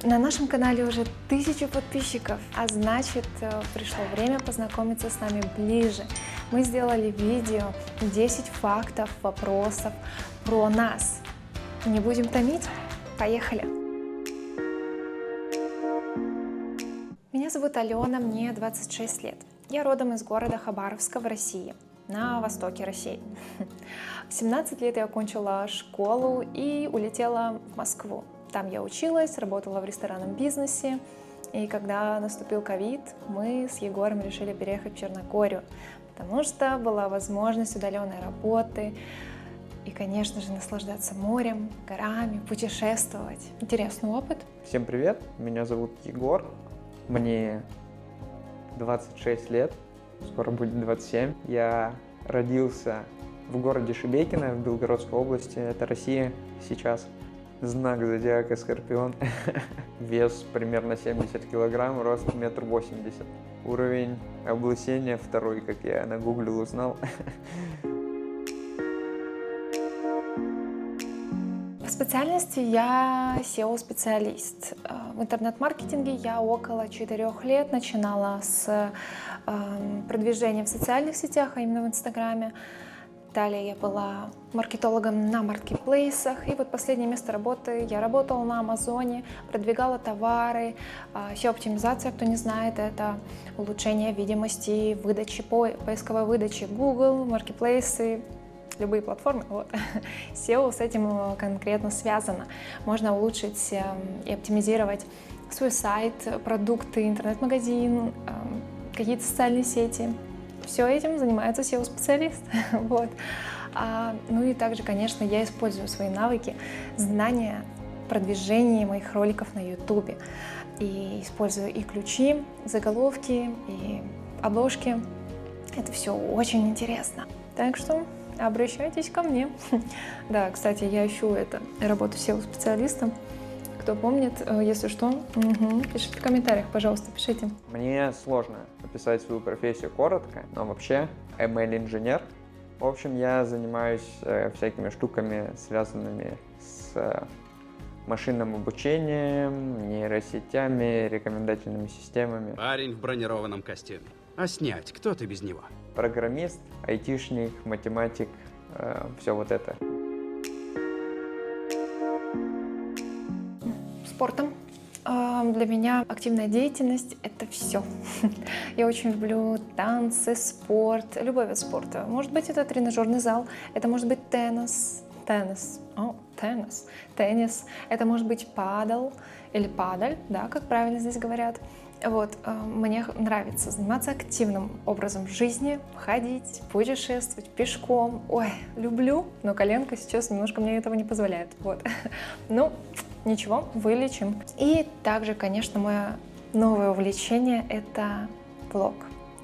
На нашем канале уже 1000 подписчиков, а значит, пришло время познакомиться с нами ближе. Мы сделали видео 10 фактов, вопросов про нас. Не будем томить? Поехали! Меня зовут Алена, мне 26 лет. Я родом из города Хабаровска в России, на востоке России. В 17 лет я окончила школу и улетела в Москву. Там я училась, работала в ресторанном бизнесе. И когда наступил ковид, мы с Егором решили переехать в Черногорию, потому что была возможность удаленной работы и, конечно же, наслаждаться морем, горами, путешествовать. Интересный опыт. Всем привет, меня зовут Егор, мне 26 лет, скоро будет 27. Я родился в городе Шебекино в Белгородской области, это Россия сейчас. Знак зодиака Скорпион, вес примерно 70 килограмм, рост 1,80 м. Уровень облысения 2, как я нагуглил, узнал. По специальности я SEO-специалист. В интернет-маркетинге я около 4 лет начинала с продвижения в социальных сетях, а именно в Инстаграме. Далее я была маркетологом на маркетплейсах, и вот последнее место работы я работала на Амазоне, продвигала товары. SEO-оптимизация, кто не знает, это улучшение видимости, выдачи, поисковой выдачи Google, маркетплейсы, любые платформы. Вот. SEO с этим конкретно связано. Можно улучшить и оптимизировать свой сайт, продукты, интернет-магазин, какие-то социальные сети. Все этим занимается SEO-специалист. Вот. Ну и также, конечно, я использую свои навыки, знания, продвижения моих роликов на YouTube. И использую и ключи, заголовки, и обложки. Это все очень интересно. Так что обращайтесь ко мне. Да, кстати, я ищу работу SEO-специалистом. Кто помнит, если что, пишите в комментариях, пожалуйста, пишите. Мне сложно описать свою профессию коротко, но вообще ML-инженер. В общем, я занимаюсь всякими штуками, связанными с машинным обучением, нейросетями, рекомендательными системами. Парень в бронированном костюме. А снять кто ты без него? Программист, айтишник, математик, все вот это. Спортом. Для меня активная деятельность — это все. Я очень люблю танцы, спорт, любой вид спорта. Может быть, это тренажерный зал, это может быть теннис. Это может быть падал или падаль, да, как правильно здесь говорят. Вот, мне нравится заниматься активным образом жизни, ходить, путешествовать пешком. Ой, люблю, но коленка сейчас немножко мне этого не позволяет. Вот. Ну, ничего, вылечим. И также, конечно, мое новое увлечение — это влог.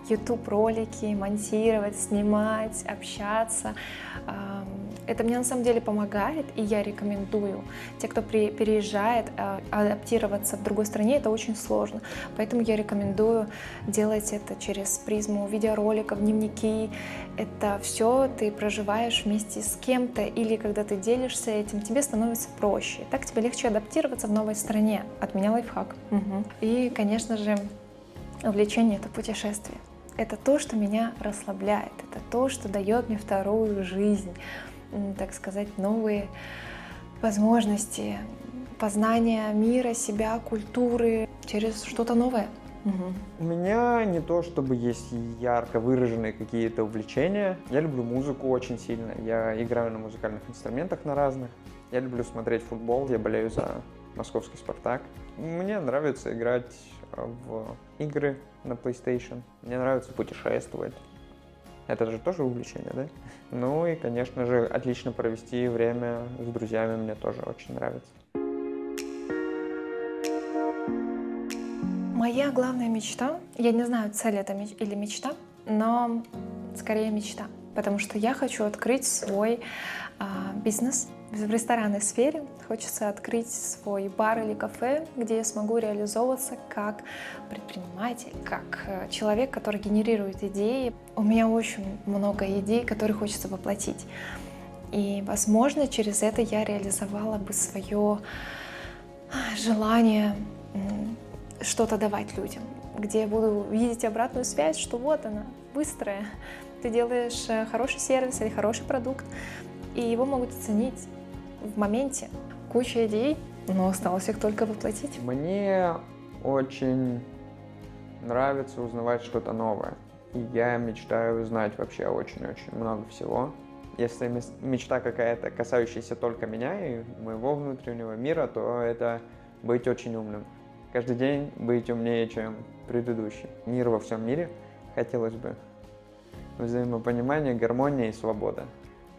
YouTube-ролики, монтировать, снимать, общаться. Это мне на самом деле помогает, и я рекомендую. Те, кто переезжает, адаптироваться в другой стране, это очень сложно. Поэтому я рекомендую делать это через призму видеороликов, дневники. Это все ты проживаешь вместе с кем-то, или когда ты делишься этим, тебе становится проще. Так тебе легче адаптироваться в новой стране. От меня лайфхак. И, конечно же, увлечение — это путешествие. Это то, что меня расслабляет, это то, что дает мне вторую жизнь, так сказать, новые возможности, познания мира, себя, культуры через что-то новое. У меня не то, чтобы есть ярко выраженные какие-то увлечения. Я люблю музыку очень сильно, я играю на музыкальных инструментах на разных. Я люблю смотреть футбол, я болею за московский «Спартак». Мне нравится играть в игры на PlayStation. Мне нравится путешествовать. Это же тоже увлечение, да? Ну и, конечно же, отлично провести время с друзьями мне тоже очень нравится. Моя главная мечта, я не знаю, цель это или мечта, но скорее мечта, потому что я хочу открыть свой бизнес в ресторанной сфере. Хочется открыть свой бар или кафе, где я смогу реализовываться как предприниматель, как человек, который генерирует идеи. У меня очень много идей, которые хочется воплотить. И, возможно, через это я реализовала бы свое желание что-то давать людям, где я буду видеть обратную связь, что вот она, быстрая, ты делаешь хороший сервис или хороший продукт, и его могут оценить в моменте. Куча идей, но осталось их только воплотить. Мне очень нравится узнавать что-то новое. И я мечтаю узнать вообще очень-очень много всего. Если мечта какая-то, касающаяся только меня и моего внутреннего мира, то это быть очень умным. Каждый день быть умнее, чем предыдущий. Мир во всем мире хотелось бы. Взаимопонимание, гармония и свобода.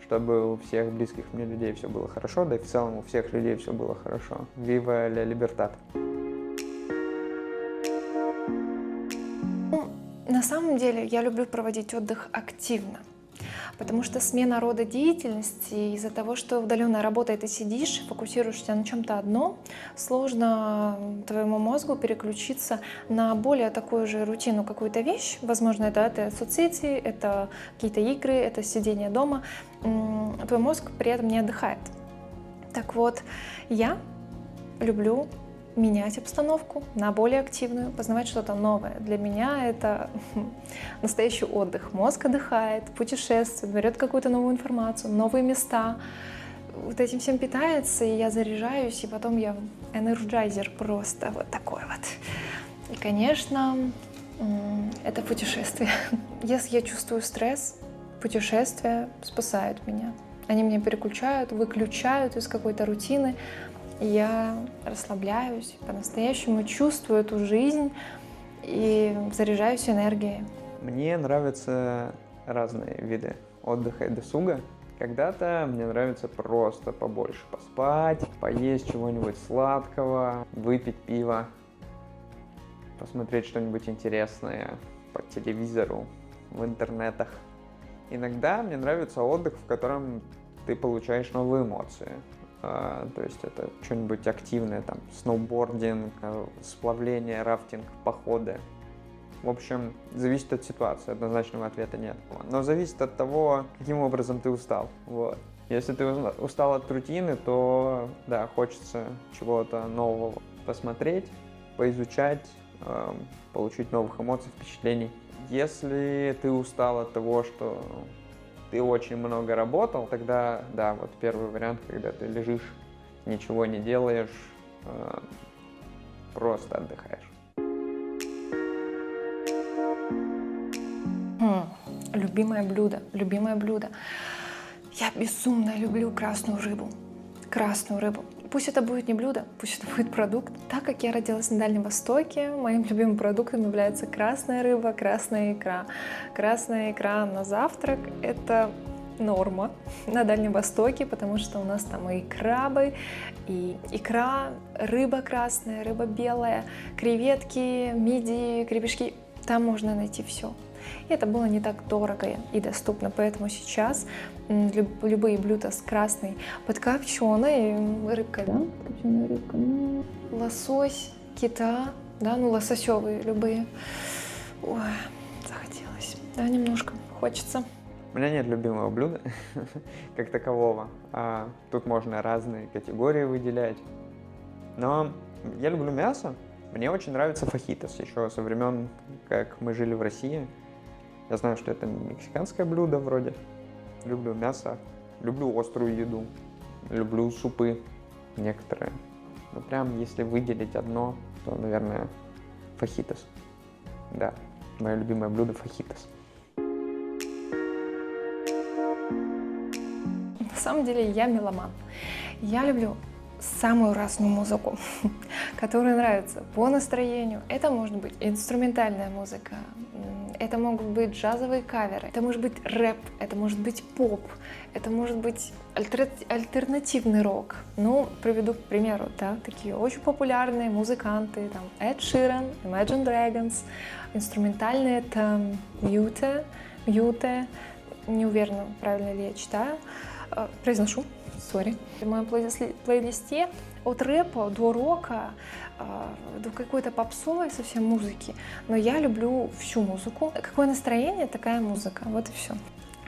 Чтобы у всех близких мне людей все было хорошо, да и в целом у всех людей все было хорошо. Viva la libertad! На самом деле я люблю проводить отдых активно, потому что смена рода деятельности из-за того, что удаленная работа, и ты сидишь, фокусируешься на чем-то одном, сложно твоему мозгу переключиться на более такую же рутину какую-то вещь. Возможно, это соцсети, это какие-то игры, это сидение дома. Твой мозг при этом не отдыхает. Так вот, я люблю менять обстановку на более активную, познавать что-то новое. Для меня это настоящий отдых. Мозг отдыхает, путешествует, берет какую-то новую информацию, новые места. Вот этим всем питается, и я заряжаюсь, и потом я энерджайзер просто вот такой вот. И, конечно, это путешествие. Если я чувствую стресс, путешествия спасают меня. Они меня переключают, выключают из какой-то рутины. Я расслабляюсь, по-настоящему чувствую эту жизнь и заряжаюсь энергией. Мне нравятся разные виды отдыха и досуга. Когда-то мне нравится просто побольше поспать, поесть чего-нибудь сладкого, выпить пиво, посмотреть что-нибудь интересное по телевизору, в интернетах. Иногда мне нравится отдых, в котором ты получаешь новые эмоции. То есть это что-нибудь активное, там, сноубординг, сплавление, рафтинг, походы. В общем, зависит от ситуации, однозначного ответа нет. Но зависит от того, каким образом ты устал. Вот. Если ты устал от рутины, то, да, хочется чего-то нового посмотреть, поизучать, получить новых эмоций, впечатлений. Если ты устал от того, что ты очень много работал, тогда, да, вот первый вариант, когда ты лежишь, ничего не делаешь, просто отдыхаешь. Любимое блюдо, любимое блюдо. Я безумно люблю красную рыбу. Красную рыбу. Пусть это будет не блюдо, пусть это будет продукт. Так как я родилась на Дальнем Востоке, моим любимым продуктом является красная рыба, красная икра. Красная икра на завтрак – это норма на Дальнем Востоке, потому что у нас там и крабы, и икра, рыба красная, рыба белая, креветки, мидии, гребешки. Там можно найти все. И это было не так дорого и доступно, поэтому сейчас любые блюда с красной подкопченой рыбкой, да? Подкопченая рыбка, лосось, кита, да, лососевые любые. Ой, захотелось, да, немножко хочется. У меня нет любимого блюда как такового. Тут можно разные категории выделять. Но я люблю мясо. Мне очень нравится фахитос. Еще со времен, как мы жили в России. Я знаю, что это мексиканское блюдо вроде. Люблю мясо, люблю острую еду, люблю супы некоторые. Но прям если выделить одно, то, наверное, фахитос. Да, мое любимое блюдо фахитос. На самом деле я меломан. Я люблю самую разную музыку, которая нравится по настроению. Это может быть инструментальная музыка, это могут быть джазовые каверы, это может быть рэп, это может быть поп, это может быть альтернативный рок. Ну, приведу к примеру, да, такие очень популярные музыканты, там Эд Ширан, Imagine Dragons, инструментальные это Мьюте, не уверена, правильно ли я читаю, произношу. Сори. В моем плейлисте от рэпа до рока, до какой-то попсовой совсем музыки. Но я люблю всю музыку. Какое настроение, такая музыка. Вот и все.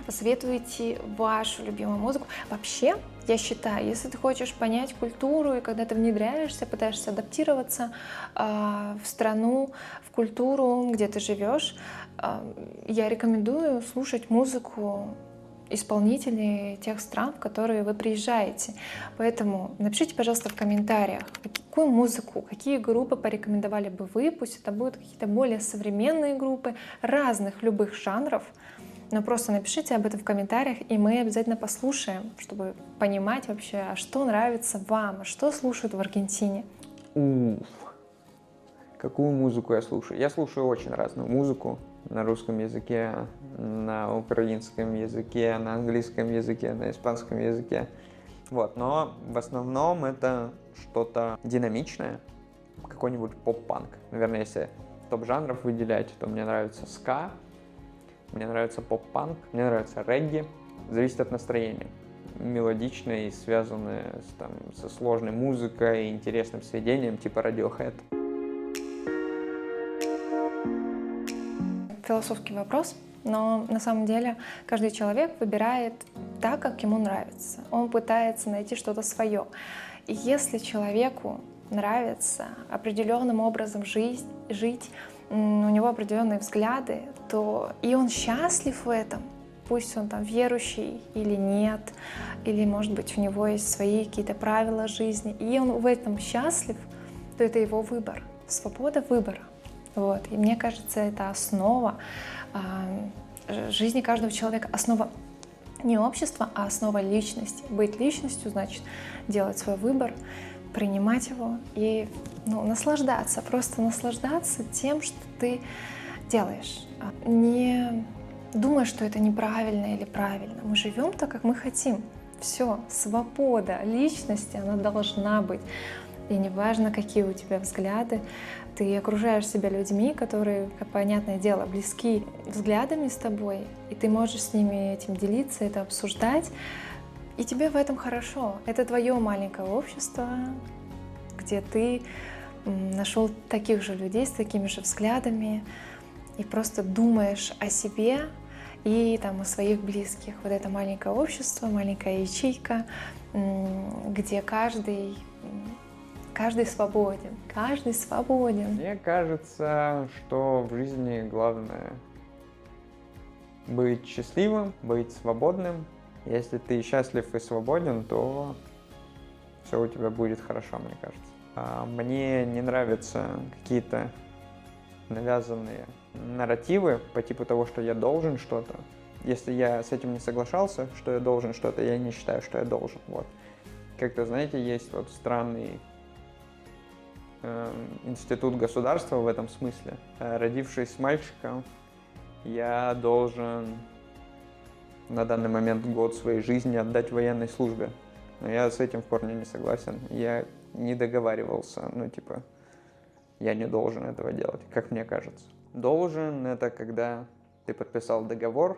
посоветуйте вашу любимую музыку. Вообще, я считаю, если ты хочешь понять культуру, и когда ты внедряешься, пытаешься адаптироваться в страну, в культуру, где ты живешь, я рекомендую слушать музыку исполнителей тех стран, в которые вы приезжаете. Поэтому напишите, пожалуйста, в комментариях, какую музыку, какие группы порекомендовали бы вы. Пусть это будут какие-то более современные группы разных любых жанров. Но просто напишите об этом в комментариях, и мы обязательно послушаем, чтобы понимать вообще, а что нравится вам, а что слушают в Аргентине. Какую музыку я слушаю? Я слушаю очень разную музыку. На русском языке, на украинском языке, на английском языке, на испанском языке. Вот. Но в основном это что-то динамичное, какой-нибудь поп-панк. Наверное, если топ-жанров выделять, то мне нравится ска, мне нравится поп-панк, мне нравится регги. Зависит от настроения. Мелодичное и связанное со сложной музыкой и интересным сведением, типа Radiohead. Философский вопрос, но на самом деле каждый человек выбирает так, как ему нравится. Он пытается найти что-то свое. И если человеку нравится определенным образом жить, у него определенные взгляды, то и он счастлив в этом, пусть он там верующий или нет, или, может быть, у него есть свои какие-то правила жизни, и он в этом счастлив, то это его выбор, свобода выбора. Вот. И мне кажется, это основа жизни каждого человека, основа не общества, а основа личности. Быть личностью значит делать свой выбор, принимать его и наслаждаться, просто наслаждаться тем, что ты делаешь. Не думая, что это неправильно или правильно. Мы живем так, как мы хотим. Все, свобода личности, она должна быть. И неважно, какие у тебя взгляды, ты окружаешь себя людьми, которые, как понятное дело, близки взглядами с тобой, и ты можешь с ними этим делиться, это обсуждать, и тебе в этом хорошо. Это твое маленькое общество, где ты нашел таких же людей с такими же взглядами и просто думаешь о себе и о своих близких. Вот это маленькое общество, маленькая ячейка, где каждый свободен, каждый свободен. Мне кажется, что в жизни главное быть счастливым, быть свободным. Если ты счастлив и свободен, то все у тебя будет хорошо, мне кажется. Мне не нравятся какие-то навязанные нарративы по типу того, что я должен что-то. Если я с этим не соглашался, что я должен что-то, я не считаю, что я должен. Вот. Как-то, знаете, есть странный институт государства в этом смысле. Родившись мальчиком, я должен на данный момент год своей жизни отдать военной службе. Но я с этим в корне не согласен. Я не договаривался, я не должен этого делать, как мне кажется. Должен — это когда ты подписал договор,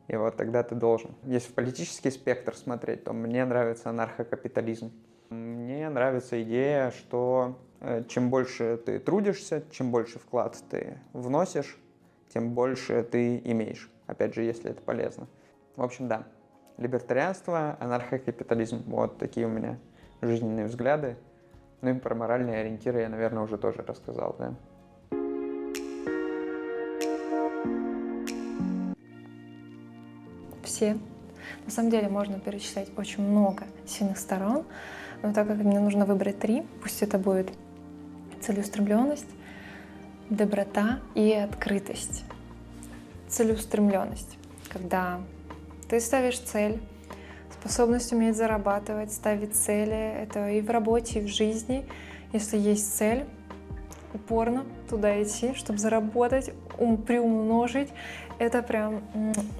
и вот тогда ты должен. Если в политический спектр смотреть, то мне нравится анархокапитализм. Мне нравится идея, что чем больше ты трудишься, чем больше вклад ты вносишь, тем больше ты имеешь. Опять же, если это полезно. В общем, да. Либертарианство, анархокапитализм. Вот такие у меня жизненные взгляды. Ну и про моральные ориентиры я, наверное, уже тоже рассказал, да? Все. На самом деле можно перечислять очень много сильных сторон, но так как мне нужно выбрать 3, пусть это будет целеустремленность, доброта и открытость. Целеустремленность, когда ты ставишь цель, способность уметь зарабатывать, ставить цели, это и в работе, и в жизни. Если есть цель, упорно туда идти, чтобы заработать, приумножить. Это прям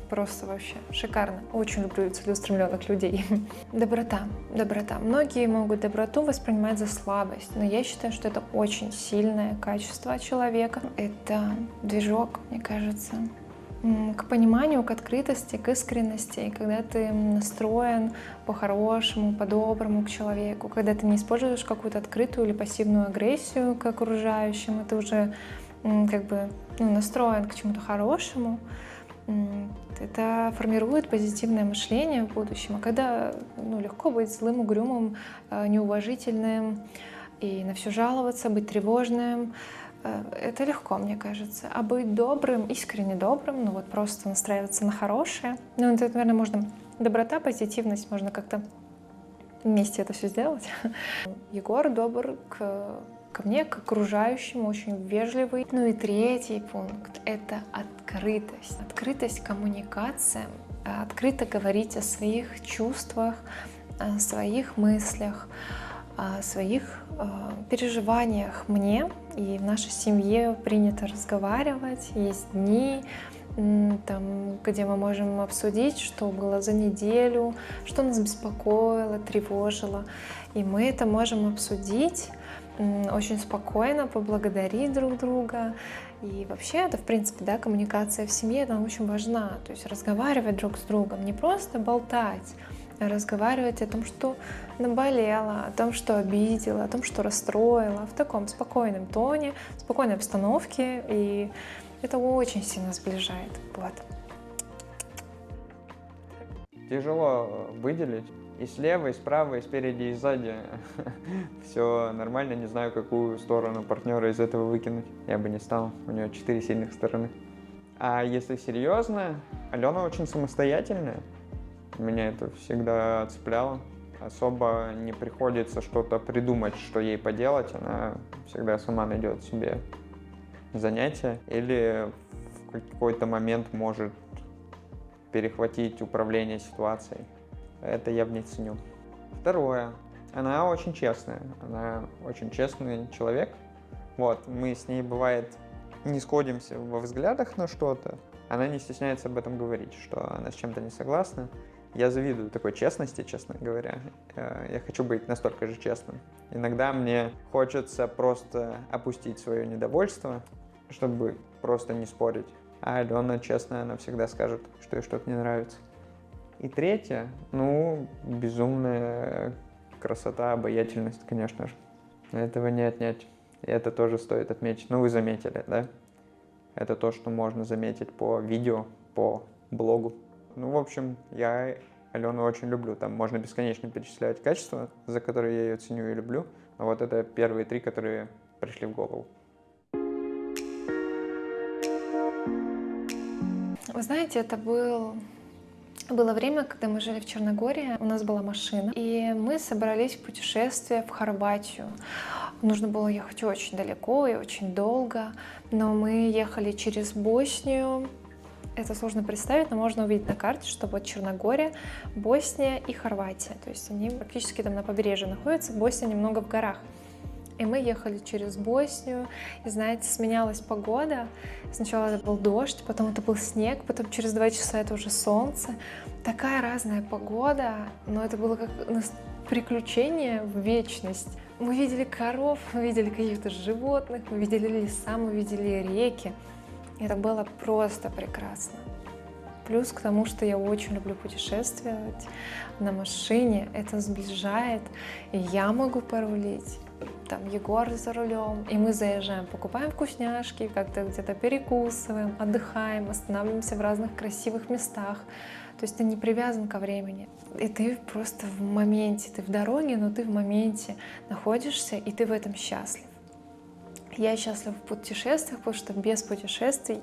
просто вообще шикарно. Очень люблю целеустремленных людей. Доброта. Многие могут доброту воспринимать за слабость, но я считаю, что это очень сильное качество человека. Это движок, мне кажется, к пониманию, к открытости, к искренности. И когда ты настроен по-хорошему, по-доброму к человеку, когда ты не используешь какую-то открытую или пассивную агрессию к окружающим, ты уже настроен к чему-то хорошему, Это формирует позитивное мышление в будущем. А когда легко быть злым, угрюмым, неуважительным и на все жаловаться, быть тревожным, это легко, мне кажется. А быть добрым, искренне добрым, просто настраиваться на хорошее, это, наверное, можно доброта, позитивность, можно как-то вместе это все сделать. Егор добр ко мне, к окружающим, очень вежливый. И третий пункт — это открытость. Открытость к коммуникациям, открыто говорить о своих чувствах, о своих мыслях, о своих переживаниях. Мне и в нашей семье принято разговаривать, есть дни, где мы можем обсудить, что было за неделю, что нас беспокоило, тревожило. И мы это можем обсудить очень спокойно, поблагодарить друг друга. И вообще это, в принципе, коммуникация в семье, она очень важна. То есть разговаривать друг с другом, не просто болтать, а разговаривать о том, что наболело, о том, что обидело, о том, что расстроило, в таком спокойном тоне, в спокойной обстановке. И это очень сильно сближает. Вот. Тяжело выделить. И слева, и справа, и спереди, и сзади. Все нормально, не знаю, какую сторону партнера из этого выкинуть. Я бы не стал, у нее 4 сильных стороны. А если серьезно, Алена очень самостоятельная. Меня это всегда цепляло. Особо не приходится что-то придумать, что ей поделать. Она всегда сама найдет себе занятие. Или в какой-то момент может перехватить управление ситуацией. Это я в ней ценю. Второе. Она очень честная. Она очень честный человек. Мы с ней, бывает, не сходимся во взглядах на что-то. Она не стесняется об этом говорить, что она с чем-то не согласна. Я завидую такой честности, честно говоря. Я хочу быть настолько же честным. Иногда мне хочется просто опустить свое недовольство, чтобы просто не спорить. А Алена честная, она всегда скажет, что ей что-то не нравится. И третье, безумная красота, обаятельность, конечно же. Этого не отнять. И это тоже стоит отметить. Вы заметили, да? Это то, что можно заметить по видео, по блогу. В общем, я Алену очень люблю. Там можно бесконечно перечислять качества, за которые я ее ценю и люблю. Но это первые 3, которые пришли в голову. Вы знаете, это было время, когда мы жили в Черногории, у нас была машина, и мы собрались в путешествие в Хорватию. Нужно было ехать очень далеко и очень долго, но мы ехали через Боснию. Это сложно представить, но можно увидеть на карте, что Черногория, Босния и Хорватия. То есть они практически там на побережье находятся, Босния немного в горах. И мы ехали через Боснию, и, знаете, сменялась погода. Сначала это был дождь, потом это был снег, потом через 2 часа это уже солнце. Такая разная погода, но это было как приключение в вечность. Мы видели коров, мы видели каких-то животных, мы видели леса, мы видели реки. Это было просто прекрасно. Плюс к тому, что я очень люблю путешествовать на машине, это сближает, и я могу порулить. Там Егор за рулем, и мы заезжаем, покупаем вкусняшки, как-то где-то перекусываем, отдыхаем, останавливаемся в разных красивых местах. То есть ты не привязан ко времени. И ты просто в моменте, ты в дороге, но ты в моменте находишься, и ты в этом счастлив. Я счастлива в путешествиях, потому что без путешествий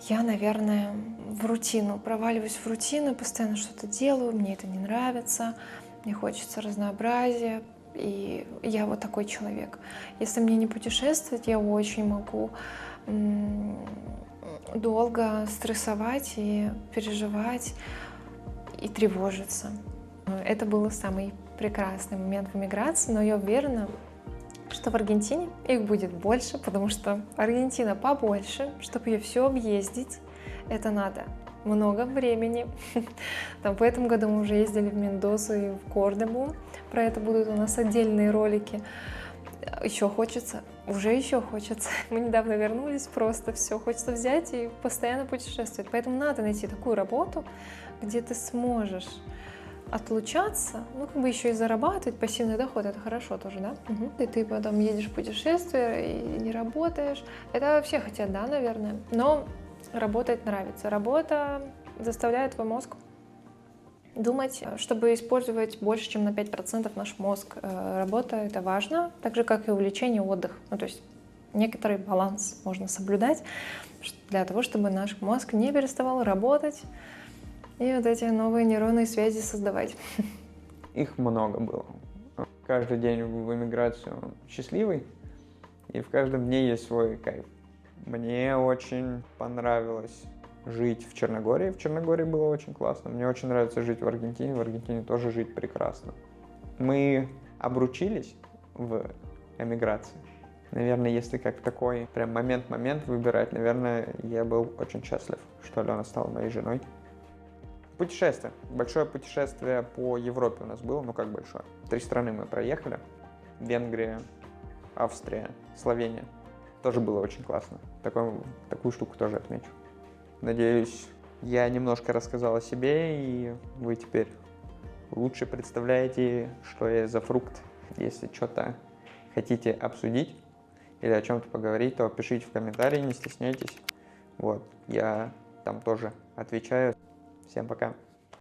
я, наверное, в рутину, проваливаюсь в рутину, постоянно что-то делаю, мне это не нравится, мне хочется разнообразия. И я такой человек. Если мне не путешествовать, я очень могу долго стрессовать и переживать, и тревожиться. Это был самый прекрасный момент в эмиграции, но я уверена, что в Аргентине их будет больше, потому что Аргентина побольше, чтобы ее все объездить, это надо много времени. В этом году мы уже ездили в Мендозу и в Кордобу. Про это будут у нас отдельные ролики. Еще хочется. Мы недавно вернулись, просто все хочется взять и постоянно путешествовать. Поэтому надо найти такую работу, где ты сможешь отлучаться, еще и зарабатывать пассивный доход, это хорошо тоже, да? И ты потом едешь в путешествие и не работаешь. Это все хотят, да, наверное. Но работать нравится. Работа заставляет твой мозг думать, чтобы использовать больше, чем на 5% наш мозг. Работа — это важно, так же, как и увлечение, отдых. Ну, то есть некоторый баланс можно соблюдать для того, чтобы наш мозг не переставал работать и вот эти новые нейронные связи создавать. Их много было. Каждый день в эмиграцию счастливый, и в каждом дне есть свой кайф. Мне очень понравилось жить в Черногории. В Черногории было очень классно. Мне очень нравится жить в Аргентине. В Аргентине тоже жить прекрасно. Мы обручились в эмиграции. Наверное, если как такой прям момент выбирать, наверное, я был очень счастлив, что Алена стала моей женой. Путешествие. Большое путешествие по Европе у нас было, ну как большое. 3 страны мы проехали. Венгрия, Австрия, Словения. Тоже было очень классно. Такую штуку тоже отмечу. Надеюсь, я немножко рассказал о себе, и вы теперь лучше представляете, что я за фрукт. Если что-то хотите обсудить или о чем-то поговорить, то пишите в комментарии, не стесняйтесь. Вот, я там тоже отвечаю. Всем пока.